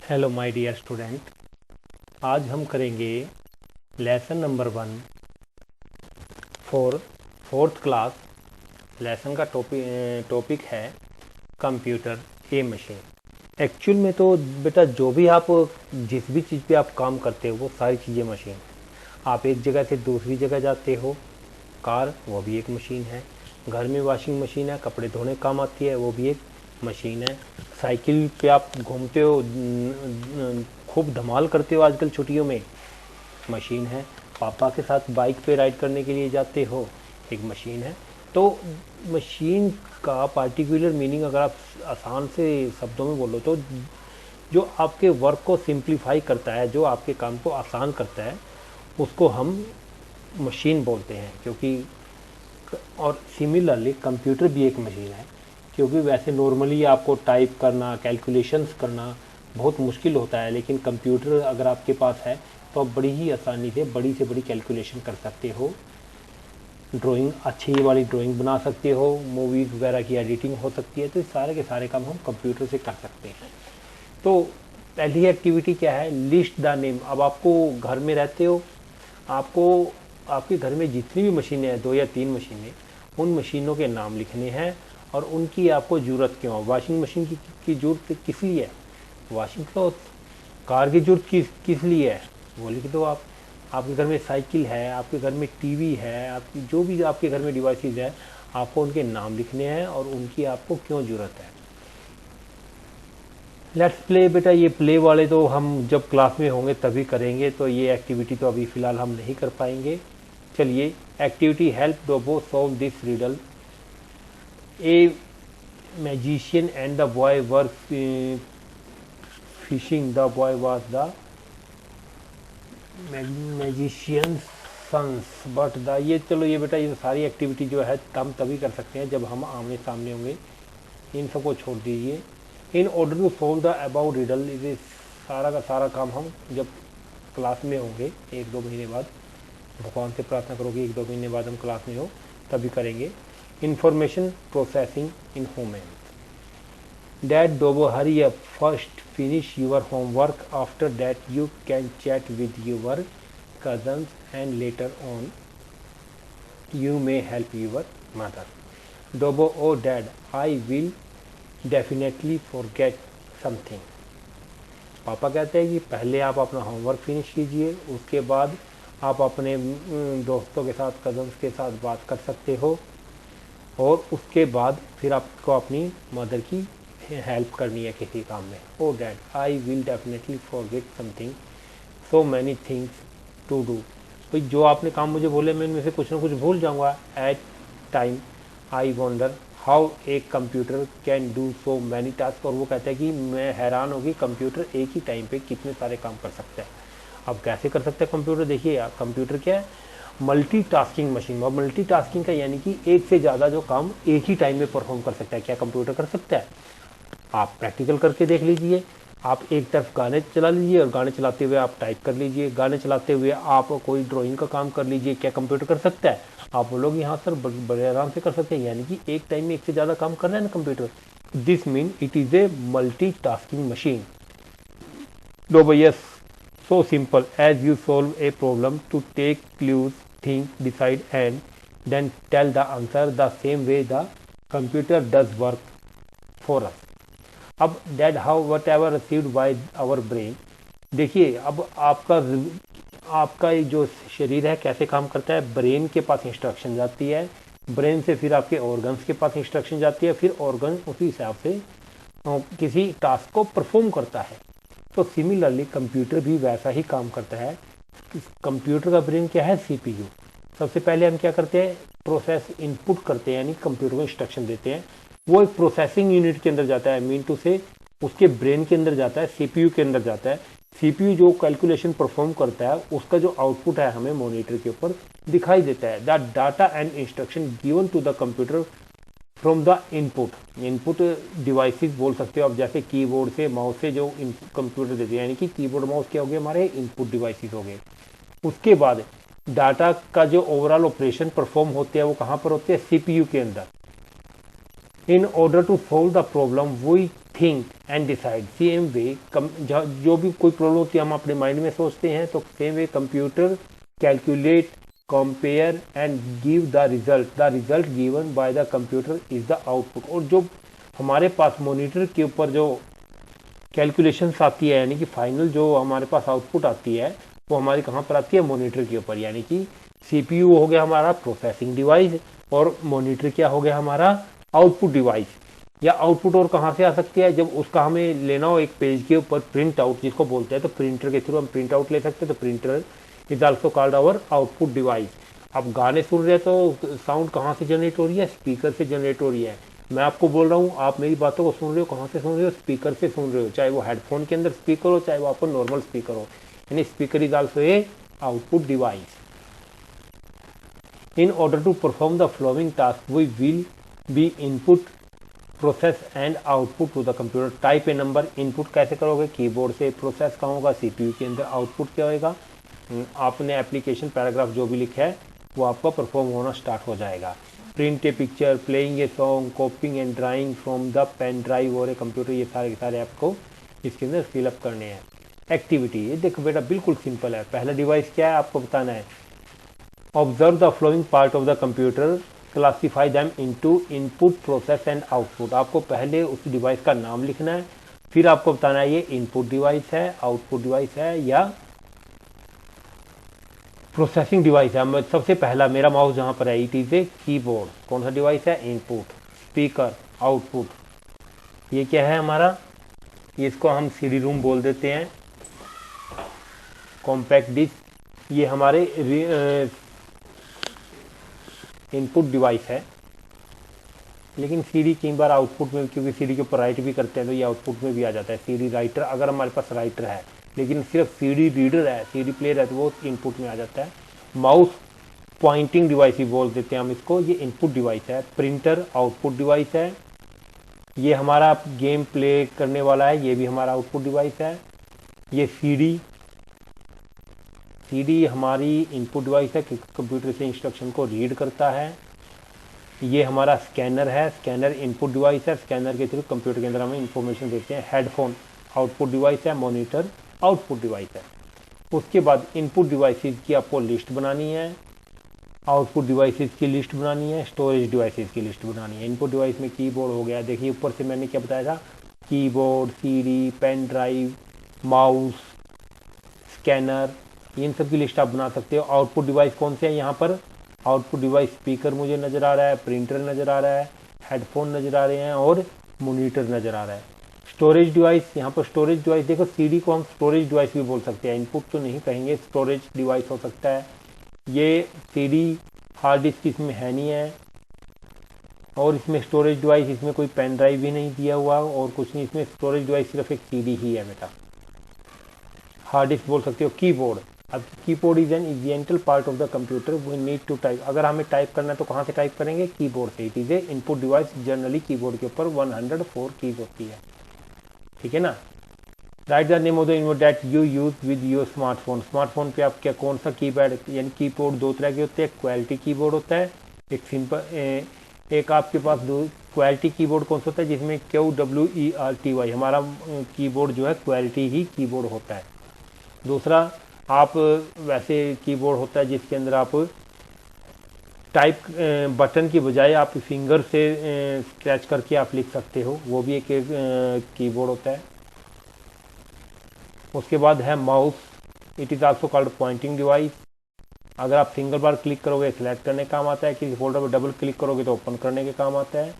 Hello my dear student. आज हम करेंगे lesson number 1 for fourth class. Lesson का टॉपिक है कंप्यूटर ए मशीन। एक्चुअल में तो बेटा जो भी आप जिस भी चीज़ पे आप काम करते हो वो सारी चीज़ें मशीन। आप एक जगह से दूसरी जगह जाते हो, कार वो भी एक मशीन है। घर में वॉशिंग मशीन है, कपड़े धोने काम आती है, वो भी एक मशीन है। साइकिल पे आप घूमते हो, खूब धमाल करते हो आजकल छुट्टियों में, मशीन है। पापा के साथ बाइक पे राइड करने के लिए जाते हो, एक मशीन है। तो मशीन का पार्टिकुलर मीनिंग अगर आप आसान से शब्दों में बोलो तो जो आपके वर्क को सिंप्लीफाई करता है, जो आपके काम को आसान करता है, उसको हम मशीन बोलते हैं। क्योंकि और सिमिलरली कंप्यूटर भी एक मशीन है, क्योंकि वैसे नॉर्मली आपको टाइप करना, कैलकुलेशंस करना बहुत मुश्किल होता है, लेकिन कंप्यूटर अगर आपके पास है तो आप बड़ी ही आसानी से बड़ी कैलकुलेशन कर सकते हो। ड्राइंग, अच्छी वाली ड्राइंग बना सकते हो, मूवीज़ वगैरह की एडिटिंग हो सकती है। तो सारे के सारे काम हम कंप्यूटर से कर सकते हैं। तो पहली एक्टिविटी क्या है, लिस्ट द नेम। अब आपको घर में रहते हो, आपको आपके घर में जितनी भी मशीनें हैं, 2 या 3 मशीनें, उन मशीनों के नाम लिखने हैं और उनकी आपको ज़रूरत क्यों है। वॉशिंग मशीन की ज़रूरत किस लिए है, वॉशिंग क्लॉथ। कार की ज़रूरत किस लिए है, वो लिख दो आप। आपके घर में साइकिल है, आपके घर में टीवी है, आपकी जो भी आपके घर में डिवाइसेज है, आपको उनके नाम लिखने हैं और उनकी आपको क्यों ज़रूरत है। Let's play. बेटा ये प्ले वाले तो हम जब क्लास में होंगे तभी करेंगे, तो ये एक्टिविटी तो अभी फ़िलहाल हम नहीं कर पाएंगे। चलिए, activity help Dobo solve this riddle. A magician and the boy were fishing. The boy was the magician sons but the. ये चलो, ये बेटा ये सारी एक्टिविटी जो है हम तभी कर सकते हैं जब हम आमने सामने होंगे। इन सबको छोड़ दीजिए। In order to solve the about riddle, ये सारा का सारा काम हम जब क्लास में होंगे 1-2 महीने बाद, भगवान से प्रार्थना करोगे 1-2 महीने बाद हम क्लास में हो तभी करेंगे। Information processing in human. Dad Dobo, hurry up. First, finish your homework. After that, you can chat with your cousins, and later on, you may help your mother. Dobo, oh Dad, I will definitely forget something. पापा कहते हैं कि पहले आप अपना homework finish कीजिए, उसके बाद आप अपने दोस्तों के साथ, कज़न्स के साथ बात कर सकते हो, और उसके बाद फिर आपको अपनी मदर की हेल्प करनी है किसी काम में। Oh dad, I will definitely forget something, so many things to do. भाई जो आपने काम मुझे बोले मैं इनमें से कुछ ना कुछ भूल जाऊंगा। At time I wonder how a computer can do so many task. और वो कहता है कि मैं हैरान होगी कंप्यूटर एक ही टाइम पे कितने सारे काम कर सकता है। अब कैसे कर सकता है कंप्यूटर, देखिए यार, कंप्यूटर क्या है, मल्टीटास्किंग मशीन। और मल्टीटास्किंग का यानी कि एक से ज़्यादा जो काम एक ही टाइम में परफॉर्म कर सकता है। क्या कंप्यूटर कर सकता है? आप प्रैक्टिकल करके देख लीजिए। आप एक तरफ गाने चला लीजिए और गाने चलाते हुए आप टाइप कर लीजिए, गाने चलाते हुए आप कोई ड्राइंग का काम कर लीजिए। क्या कंप्यूटर कर सकता है? आप बोलोगे हाँ सर, बड़े आराम से कर सकते हैं। यानी कि एक टाइम में एक से ज़्यादा काम कर रहा है ना computer. This mean it is a multitasking machine. No भैया, so simple as you solve a problem to take clues, think, decide and then tell the answer the same way the computer does work for us. अब that how whatever received by our brain। देखिए अब आपका ये जो शरीर है कैसे काम करता है। ब्रेन के पास इंस्ट्रक्शन जाती है, ब्रेन से फिर आपके ऑर्गन्स के पास इंस्ट्रक्शन जाती है, फिर ऑर्गन उसी हिसाब से किसी टास्क को परफॉर्म करता है। तो सिमिलरली कंप्यूटर भी वैसा ही काम करता है। कंप्यूटर का ब्रेन क्या है, सीपीयू। सबसे पहले हम क्या करते हैं, प्रोसेस इनपुट करते हैं, यानी कंप्यूटर को इंस्ट्रक्शन देते हैं। वो एक प्रोसेसिंग यूनिट के अंदर जाता है, मीन टू से उसके ब्रेन के अंदर जाता है, सीपीयू के अंदर जाता है। सीपीयू जो कैलकुलेशन परफॉर्म करता है उसका जो आउटपुट है हमें मॉनिटर के ऊपर दिखाई देता है। The data and instruction given to the computer from the input devices बोल सकते हो आप, जैसे कीबोर्ड से, माउस से जो कंप्यूटर देते हैं, यानी कि कीबोर्ड माउस क्या हो गए, हमारे इनपुट डिवाइसेस हो गए। उसके बाद डाटा का जो ओवरऑल ऑपरेशन परफॉर्म होते हैं वो कहाँ पर होते हैं, सीपीयू के अंदर। In order to solve the problem we think and decide. Same way जो भी कोई प्रॉब्लम होती है हम अपने माइंड में सोचते हैं, तो same way computer calculate, compare and give the result given by the computer is the output. और जो हमारे पास मॉनिटर के ऊपर जो कैलकुलेशंस आती है, यानी कि फाइनल जो हमारे पास आउटपुट आती है, वो हमारी कहाँ पर आती है, मॉनिटर के ऊपर। यानी कि सीपीयू हो गया हमारा प्रोसेसिंग डिवाइस, और मॉनिटर क्या हो गया हमारा, आउटपुट डिवाइस। या आउटपुट और कहाँ से आ सकती है, जब उसका हमें लेना हो एक पेज के ऊपर प्रिंट आउट जिसको बोलते हैं, तो प्रिंटर के थ्रू हम प्रिंट आउट ले सकते हैं। तो printer is also called our output device. आप गाने सुन रहे हैं तो साउंड कहाँ से जनरेट हो रही है, स्पीकर से जनरेट हो रही है। मैं आपको बोल रहा हूँ, आप मेरी बातों को सुन रहे हो, कहाँ से सुन रहे हो, स्पीकर से सुन रहे हो, चाहे वो हेडफोन के अंदर स्पीकर हो, चाहे वो आपको नॉर्मल स्पीकर हो, यानी speaker is also a output device. In order to perform the following task, we will be input, process and output to the computer. Type a number, input कैसे करोगे, कीबोर्ड से। Process कहाँ होगा, CPU के अंदर। Output क्या होगा, आपने एप्लीकेशन पैराग्राफ जो भी लिखा है वो आपका परफॉर्म होना स्टार्ट हो जाएगा। Print a picture, playing a song, copying and drawing from the pen drive और ए कंप्यूटर, ये सारे के सारे आपको इसके अंदर फिलअप करने हैं। एक्टिविटी, ये देखो बेटा बिल्कुल सिंपल है। पहला डिवाइस क्या है आपको बताना है। Observe the following part of the computer, classify them into input, process and output। आपको पहले उस डिवाइस का नाम लिखना है, फिर आपको बताना है ये इनपुट डिवाइस है, आउटपुट डिवाइस है या प्रोसेसिंग डिवाइस है। सबसे पहला मेरा माउस जहां पर है, इट इज ए कीबोर्ड। कौन सा डिवाइस है, इनपुट, स्पीकर, आउटपुट। ये क्या है हमारा, ये इसको हम सीडी रूम बोल देते हैं, कॉम्पैक्ट डिस्क। ये हमारे इनपुट डिवाइस है, लेकिन सीडी कई बार आउटपुट में, क्योंकि सीडी के ऊपर राइट भी करते हैं तो ये आउटपुट में भी आ जाता है। सीडी राइटर, अगर हमारे पास राइटर है लेकिन सिर्फ सीडी रीडर है, सीडी प्लेयर है, तो वो इनपुट में आ जाता है। माउस पॉइंटिंग डिवाइस ही बोल देते हैं हम इसको, ये इनपुट डिवाइस है। प्रिंटर आउटपुट डिवाइस है। ये हमारा गेम प्ले करने वाला है, ये भी हमारा आउटपुट डिवाइस है। ये सीडी हमारी इनपुट डिवाइस है, कंप्यूटर से इंस्ट्रक्शन को रीड करता है। ये हमारा स्कैनर है, स्कैनर इनपुट डिवाइस है, स्कैनर के थ्रू कंप्यूटर के अंदर हमें इंफॉर्मेशन देते हैं। हेडफोन आउटपुट डिवाइस है, मॉनिटर आउटपुट डिवाइस है। उसके बाद इनपुट डिवाइसेस की आपको लिस्ट बनानी है, आउटपुट डिवाइसेस की लिस्ट बनानी है, स्टोरेज डिवाइसेस की लिस्ट बनानी है। इनपुट डिवाइस में कीबोर्ड हो गया, देखिए ऊपर से मैंने क्या बताया था, keyboard, CD, pen drive, mouse, scanner, इन सब की लिस्ट आप बना सकते हो। आउटपुट डिवाइस कौन से है यहाँ पर, आउटपुट डिवाइस स्पीकर मुझे नज़र आ रहा है, प्रिंटर नज़र आ रहा है, हेडफोन नज़र आ रहे हैं और मॉनिटर नज़र आ रहा है। स्टोरेज डिवाइस, यहाँ पर स्टोरेज डिवाइस देखो, सीडी को हम स्टोरेज डिवाइस भी बोल सकते हैं, इनपुट तो नहीं कहेंगे, स्टोरेज डिवाइस हो सकता है। ये सीडी हार्ड डिस्क इसमें है नहीं है, और इसमें स्टोरेज डिवाइस, इसमें कोई पेन ड्राइव भी नहीं दिया हुआ और कुछ नहीं, इसमें स्टोरेज डिवाइस सिर्फ एक सीडी ही है बेटा। हार्ड डिस्क बोल सकते हो। कीबोर्ड, अब keyboard is an essential part of the computer, we need to type. अगर हमें टाइप करना है तो कहाँ से टाइप करेंगे, कीबोर्ड से। It is a input device, generally keyboard के ऊपर 104 कीज होती है, ठीक है ना। Right the name of the input that you use with your smartphone. Smartphone पे आप क्या कौन सा कीपैड, यानी कीबोर्ड दो तरह के होते हैं, क्वालिटी कीबोर्ड होता है, एक सिंपल, एक आपके पास दो क्वालिटी कीबोर्ड कौन सा होता है, जिसमें QWERTY हमारा कीबोर्ड जो है क्वालिटी ही कीबोर्ड होता है। दूसरा आप वैसे कीबोर्ड होता है जिसके अंदर आप टाइप बटन की बजाय आप फिंगर से स्क्रैच करके आप लिख सकते हो, वो भी एक कीबोर्ड होता है। उसके बाद है mouse, it is also called pointing device. अगर आप सिंगल बार क्लिक करोगे सिलेक्ट करने काम आता है, किसी फोल्डर पर डबल क्लिक करोगे तो ओपन करने के काम आता है।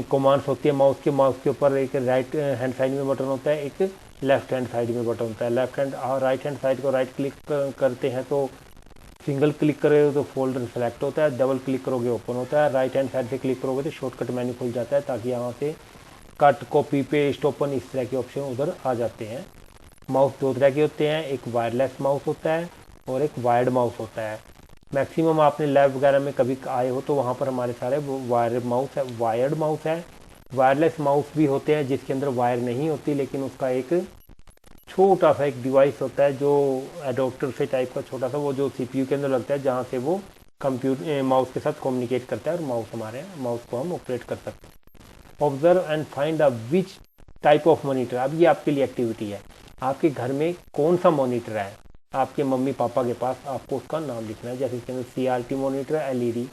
कमांड्स होती है माउस के ऊपर, एक राइट हैंड साइड में बटन होता है, एक लेफ्ट हैंड साइड में बटन होता है। Left hand right hand side को राइट क्लिक करते हैं तो सिंगल क्लिक करोगे तो फोल्डर सेलेक्ट होता है, डबल क्लिक करोगे ओपन होता है, राइट हैंड साइड से क्लिक करोगे तो शॉर्टकट मेन्यू खुल जाता है, ताकि यहाँ से कट, कॉपी, पेस्ट, ओपन इस तरह के ऑप्शन उधर आ जाते हैं। माउस दो तरह के होते हैं, एक वायरलेस माउस होता है और एक वायर्ड माउस होता है। मैक्सिमम आपने लैब वगैरह में कभी आए हो तो वहाँ पर हमारे सारे वायर्ड माउस है। वायरलेस माउस भी होते हैं जिसके अंदर वायर नहीं होती, लेकिन उसका एक छोटा सा एक डिवाइस होता है जो एडोप्टर से टाइप का छोटा सा, वो जो सीपीयू के अंदर लगता है, जहाँ से वो कंप्यूटर माउस के साथ कम्युनिकेट करता है और माउस को हम ऑपरेट कर सकते हैं। Observe and find which type of monitor. अब ये आपके लिए एक्टिविटी है, आपके घर में कौन सा मॉनिटर है, आपके मम्मी पापा के पास, आपको उसका नाम लिखना है। जैसे इसके अंदर CRT मॉनिटर है, LED।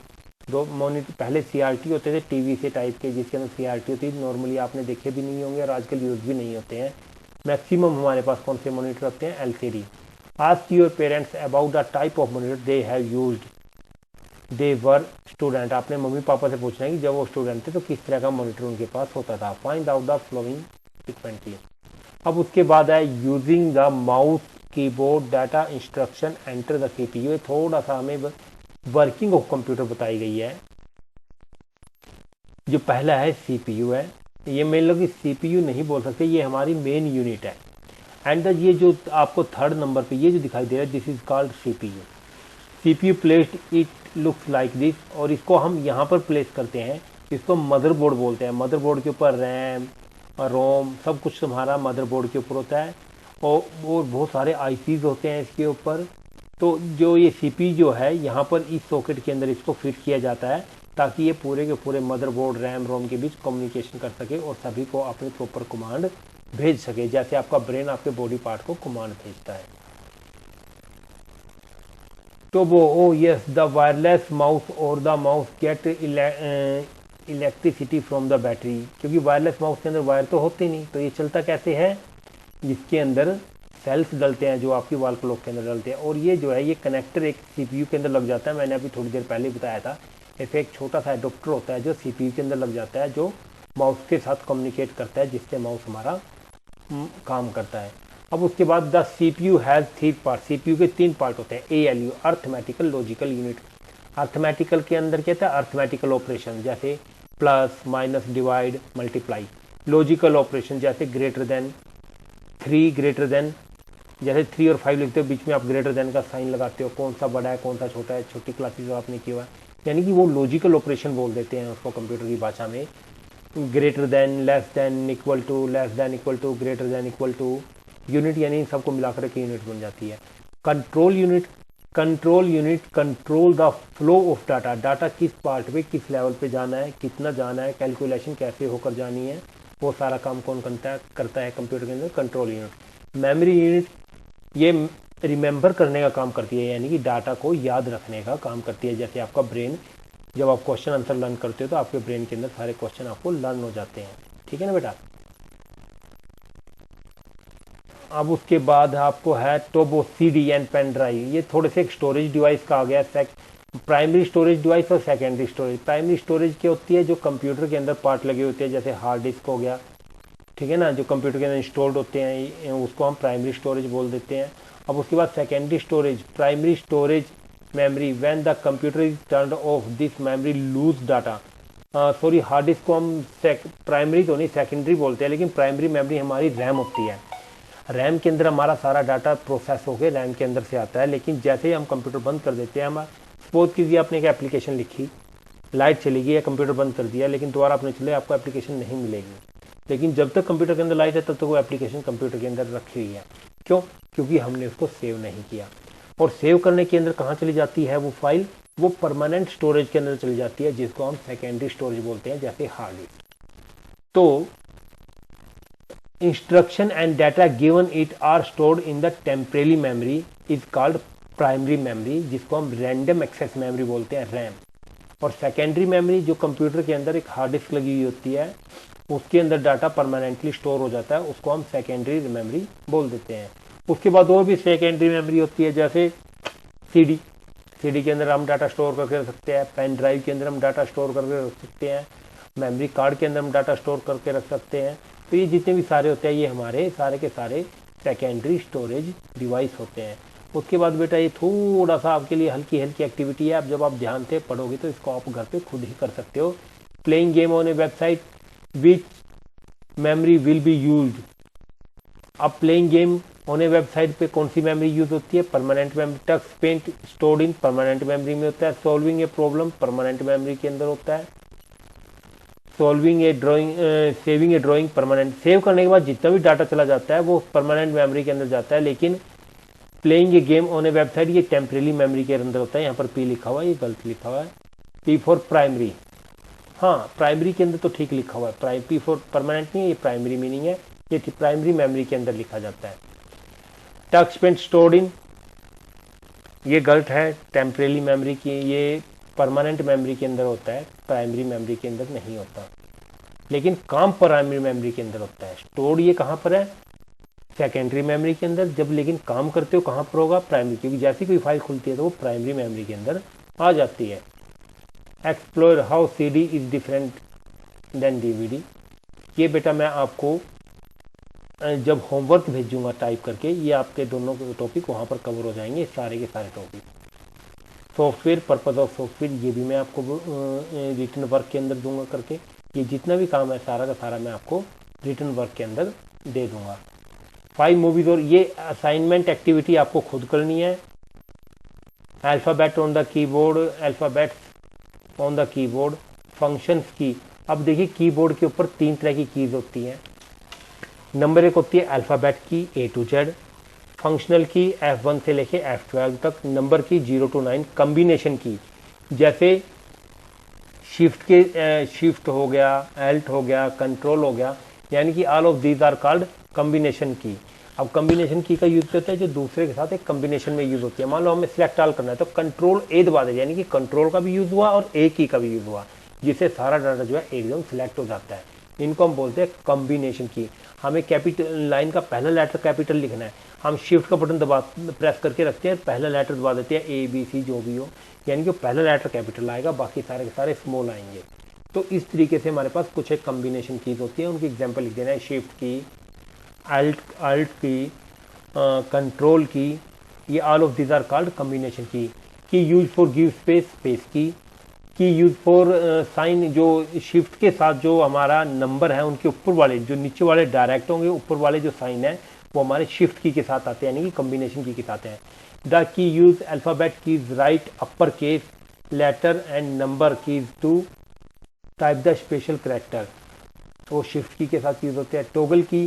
दो मॉनिटर, पहले CRT होते थे टीवी से टाइप के, जिसके अंदर CRT होती थी, नॉर्मली आपने देखे भी नहीं होंगे और आजकल यूज़ भी नहीं होते हैं। मैक्सिमम हमारे पास कौन से मॉनिटर होते हैं, LCD। Ask your parents about the type of monitor they have used, they were student. आपने मम्मी पापा से पूछना है कि जब वो स्टूडेंट थे तो किस तरह का मॉनिटर उनके पास होता था। Find out the flowing frequently. अब उसके बाद है using the mouse keyboard data instruction enter the CPU। ये थोड़ा सा हमें वर्किंग ऑफ कंप्यूटर बताई गई है। जो पहला है CPU है, ये मेन लोग CPU नहीं बोल सकते, ये हमारी मेन यूनिट है। एंड ये जो आपको थर्ड नंबर पे ये जो दिखाई दे रहा है, this is called CPU। CPU placed it looks like this, और इसको हम यहाँ पर प्लेस करते हैं, इसको मदरबोर्ड बोलते हैं। मदरबोर्ड के ऊपर रैम रोम सब कुछ हमारा मदरबोर्ड के ऊपर होता है, और बहुत सारे ICs होते हैं इसके ऊपर। तो जो ये CPU जो है यहाँ पर इस सॉकेट के अंदर इसको फिट किया जाता है, ताकि ये पूरे के पूरे मदरबोर्ड रैम रोम के बीच कम्युनिकेशन कर सके और सभी को अपने प्रॉपर कमांड भेज सके, जैसे आपका ब्रेन आपके बॉडी पार्ट को कमांड भेजता है। तो वो यस द वायरलेस माउस और the mouse get electricity from the battery, क्योंकि वायरलेस माउस के अंदर वायर तो होते नहीं, तो ये चलता कैसे है, जिसके अंदर सेल्स डलते हैं जो आपकी वाल क्लॉक के अंदर डलते हैं, और ये जो है ये कनेक्टर एक CPU के अंदर लग जाता है। मैंने अभी थोड़ी देर पहले बताया था, ऐसे एक छोटा सा एडोप्टर होता है जो CPU के अंदर लग जाता है, जो माउस के साथ कम्युनिकेट करता है, जिससे माउस हमारा काम करता है। अब उसके बाद the CPU has 3 part. CPU के 3 पार्ट होते हैं, ALU arithmetical logical unit. Arithmetical के अंदर क्या था, अर्थमेटिकल ऑपरेशन जैसे plus minus divide multiply. Logical operation जैसे ग्रेटर देन 3, ग्रेटर देन, जैसे 3 और 5 लिखते हो बीच में आप ग्रेटर देन का साइन लगाते हो, कौन सा बड़ा है कौन सा छोटा है, छोटी क्लासेस आपने किया हुआ है, यानी कि वो लॉजिकल ऑपरेशन बोल देते हैं उसको कंप्यूटर की भाषा में। Greater than, less than, equal to, less than equal to, greater than equal to, unit यानी सबको मिलाकर एक यूनिट बन जाती है। Control unit, control unit control the flow of data. Data किस पार्ट पे किस लेवल पे जाना है, कितना जाना है, कैलकुलेशन कैसे होकर जानी है, वो सारा काम कौन करता है कंप्यूटर के अंदर, कंट्रोल यूनिट। मेमोरी यूनिट ये रिमेंबर करने का काम करती है, यानी कि डाटा को याद रखने का काम करती है। जैसे आपका ब्रेन, जब आप क्वेश्चन आंसर लर्न करते हो तो आपके ब्रेन के अंदर सारे क्वेश्चन आपको लर्न हो जाते हैं, ठीक है ना बेटा। अब उसके बाद आपको है टोबो CD एंड पेन ड्राइव। ये थोड़े से एक स्टोरेज डिवाइस का आ गया, प्राइमरी स्टोरेज डिवाइस और सेकेंडरी स्टोरेज। प्राइमरी स्टोरेज क्या होती है, जो कंप्यूटर के अंदर पार्ट लगे होते हैं, जैसे हार्ड डिस्क हो गया, ठीक है ना, जो कंप्यूटर के अंदर इंस्टॉल्ड होते हैं, उसको हम प्राइमरी स्टोरेज बोल देते हैं। अब उसके बाद secondary storage, primary storage memory, when the computer is turned off this memory lose data. Sorry, hard disk को हम प्राइमरी तो नहीं सेकेंडरी बोलते हैं, लेकिन प्राइमरी मेमोरी हमारी रैम होती है। रैम के अंदर हमारा सारा डाटा प्रोसेस होकर रैम के अंदर से आता है, लेकिन जैसे ही हम कंप्यूटर बंद कर देते हैं, हमारा सपोज कीजिए आपने एक एप्लीकेशन लिखी, लाइट चली गई या कंप्यूटर बंद कर दिया, लेकिन दोबारा आपने चले, आपको एप्लीकेशन नहीं मिलेगी। लेकिन जब तक कंप्यूटर के अंदर लाइट है तब तक वो एप्लीकेशन कंप्यूटर के अंदर रखी हुई है। क्यों? क्योंकि हमने उसको सेव नहीं किया। और सेव करने के अंदर कहाँ चली जाती है वो फाइल, वो परमानेंट स्टोरेज के अंदर चली जाती है, जिसको हम सेकेंडरी स्टोरेज बोलते हैं, जैसे हार्ड डिस्क। तो instruction and data given it are stored in the temporary memory is called primary memory, जिसको हम रैंडम एक्सेस मेमोरी बोलते हैं, रैम। और सेकेंडरी मेमोरी जो कंप्यूटर के अंदर एक हार्ड डिस्क लगी हुई होती है, उसके अंदर डाटा परमानेंटली स्टोर हो जाता है, उसको हम सेकेंडरी मेमोरी बोल देते हैं। उसके बाद और भी सेकेंडरी मेमोरी होती है, जैसे CD के अंदर हम डाटा स्टोर करके रख सकते हैं, पेन ड्राइव के अंदर हम डाटा स्टोर करके रख सकते हैं, मेमोरी कार्ड के अंदर हम डाटा स्टोर करके रख सकते हैं। तो ये जितने भी सारे होते हैं, ये हमारे सारे के सारे सेकेंडरी स्टोरेज डिवाइस होते हैं। उसके बाद बेटा ये थोड़ा सा आपके लिए हल्की हल्की एक्टिविटी है, अब जब आप ध्यान से पढ़ोगे तो इसको आप घर पे खुद ही कर सकते हो। Playing game on a website which memory will be used. अब playing game on a website पे कौन सी मेमोरी यूज होती है, permanent memory. Tux Paint stored in permanent memory में होता है। Solving a problem permanent memory के अंदर होता है। Solving a drawing, saving a drawing permanent, save करने के बाद जितना भी डाटा चला जाता है वो परमानेंट मेमोरी के अंदर जाता है। लेकिन playing a game on a website ये टेम्परेरी मेमोरी के अंदर होता है। यहाँ पर P लिखा हुआ है, ये गलत लिखा हुआ है, P फॉर प्राइमरी। हाँ, प्राइमरी के अंदर तो ठीक लिखा हुआ है, पी फॉर परमानेंट नहीं है, ये प्राइमरी मीनिंग है, ये प्राइमरी मेमोरी के अंदर लिखा जाता है। टास्क स्पेंट स्टोर्ड इन, ये गलत है, टेम्परेरी मेमोरी की, ये परमानेंट मेमोरी के अंदर होता है, प्राइमरी मेमोरी के अंदर नहीं होता, लेकिन काम प्राइमरी मेमोरी के अंदर होता है। स्टोर्ड ये कहाँ पर है, सेकेंडरी मेमोरी के अंदर, जब लेकिन काम करते हो कहाँ पर होगा, प्राइमरी, क्योंकि जैसी कोई फाइल खुलती है तो वो प्राइमरी मेमोरी के अंदर आ जाती है। Explore how CD is different than DVD, ये बेटा मैं आपको जब होमवर्क भेजूंगा टाइप करके, ये आपके दोनों के टॉपिक वहाँ पर कवर हो जाएंगे, सारे के सारे topic. Software, purpose of software, ये भी मैं आपको रिटन वर्क के अंदर दूंगा करके, ये जितना भी काम है सारा का सारा मैं आपको रिटन वर्क के अंदर दे दूंगा। 5 मूवीज, और ये असाइनमेंट एक्टिविटी आपको खुद करनी है। Alphabet on the keyboard, alphabet on the keyboard, functions की। अब देखिए कीबोर्ड के ऊपर 3 तरह की कीज होती हैं। नंबर 1 होती है अल्फ़ाबेट की A to Z, फंक्शनल की F1 से लेके F12 तक, नंबर की 0 to 9, कम्बिनेशन की जैसे शिफ्ट हो गया, एल्ट हो गया, कंट्रोल हो गया, यानी कि all of these are called combination की। अब कम्बिनेशन की का यूज करते हैं जो दूसरे के साथ एक कम्बिनेशन में यूज होती है। मान लो हमें सिलेक्ट ऑल करना है तो कंट्रोल A दबा दे, यानी कि कंट्रोल का भी यूज हुआ और A की का भी यूज हुआ, जिससे सारा डाटा जो है एकदम सिलेक्ट हो जाता है। इनको हम बोलते हैं कॉम्बिनेशन की। हमें कैपिटल लाइन का पहला लेटर कैपिटल लिखना है, हम शिफ्ट का बटन दबा प्रेस करके रखते हैं, पहला लेटर दबा देते हैं ABC जो भी हो, यानी कि पहला लेटर कैपिटल आएगा, बाकी सारे के सारे स्मॉल आएंगे। तो इस तरीके से हमारे पास कुछ एक कॉम्बिनेशन कीज होती है, उनकी एग्जांपल लिख देना है, शिफ्ट की, अल्ट की, कंट्रोल की, ये all of this are called combination key use for give space, space key use for sign, जो शिफ्ट के साथ जो हमारा नंबर है उनके ऊपर वाले, जो नीचे वाले डायरेक्ट होंगे, ऊपर वाले जो साइन है वो हमारे शिफ्ट की के साथ आते हैं, यानी कि कॉम्बिनेशन की साथ हैं। The key use alphabet keys right upper case letter and number keys to type the special character, वो शिफ्ट की के साथ यूज होते हैं। टॉगल की,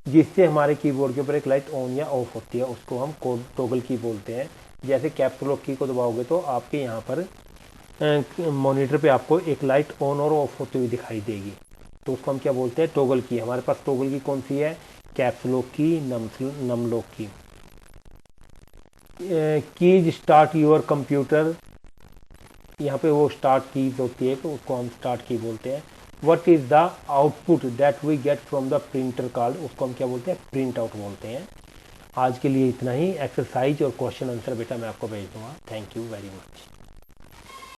जिससे हमारे कीबोर्ड के ऊपर एक लाइट ऑन या ऑफ होती है, उसको हम टॉगल की बोलते हैं। जैसे कैप्स लॉक की को दबाओगे तो आपके यहाँ पर मॉनिटर पे आपको एक लाइट ऑन और ऑफ होती हुई दिखाई देगी, तो उसको हम क्या बोलते हैं, टॉगल की। हमारे पास टॉगल की कौन सी है, कैप्स लॉक की, नम लॉक की। कीज स्टार्ट योर कंप्यूटर, यहाँ पे वो स्टार्ट कीज होती है तो उसको हम स्टार्ट की बोलते हैं। What is the output that we get from the printer card, उसको हम क्या बोलते हैं, प्रिंट आउट बोलते हैं। आज के लिए इतना ही। एक्सरसाइज और क्वेश्चन आंसर बेटा मैं आपको भेज दूंगा। Thank you very much.